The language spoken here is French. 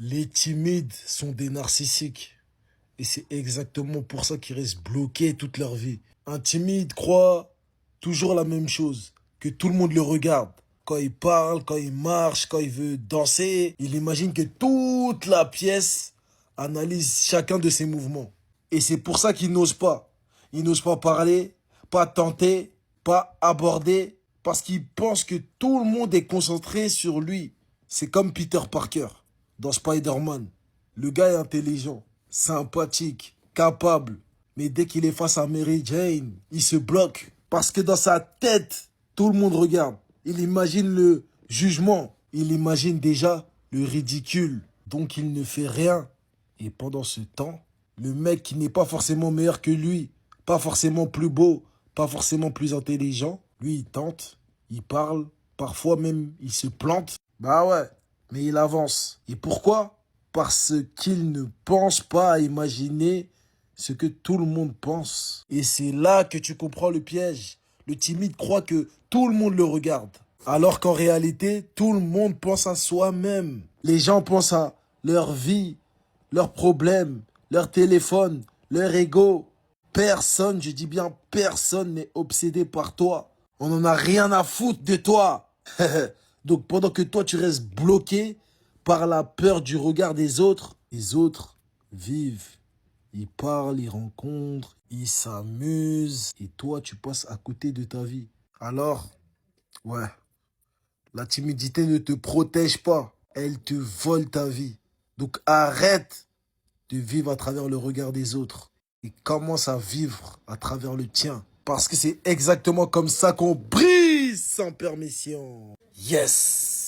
Les timides sont des narcissiques. Et c'est exactement pour ça qu'ils restent bloqués toute leur vie. Un timide croit toujours la même chose, que tout le monde le regarde. Quand il parle, quand il marche, quand il veut danser, il imagine que toute la pièce analyse chacun de ses mouvements. Et c'est pour ça qu'il n'ose pas. Il n'ose pas parler, pas tenter, pas aborder, parce qu'il pense que tout le monde est concentré sur lui. C'est comme Peter Parker dans Spider-Man. Le gars est intelligent, sympathique, capable. Mais dès qu'il est face à Mary Jane, il se bloque. Parce que dans sa tête, tout le monde regarde. Il imagine le jugement. Il imagine déjà le ridicule. Donc il ne fait rien. Et pendant ce temps, le mec qui n'est pas forcément meilleur que lui, pas forcément plus beau, pas forcément plus intelligent, lui il tente, il parle, parfois même il se plante. Bah ouais, mais il avance. Et pourquoi? Parce qu'il ne pense pas à imaginer ce que tout le monde pense. Et c'est là que tu comprends le piège. Le timide croit que tout le monde le regarde. Alors qu'en réalité, tout le monde pense à soi-même. Les gens pensent à leur vie, leurs problèmes, leur téléphone, leur ego. Personne, je dis bien personne n'est obsédé par toi. On n'en a rien à foutre de toi. Donc pendant que toi tu restes bloqué par la peur du regard des autres, les autres vivent. Ils parlent, ils rencontrent, ils s'amusent. Et toi tu passes à côté de ta vie. Alors, ouais, la timidité ne te protège pas. Elle te vole ta vie. Donc arrête de vivre à travers le regard des autres et commence à vivre à travers le tien. Parce que c'est exactement comme ça qu'on brise sans permission. Yes!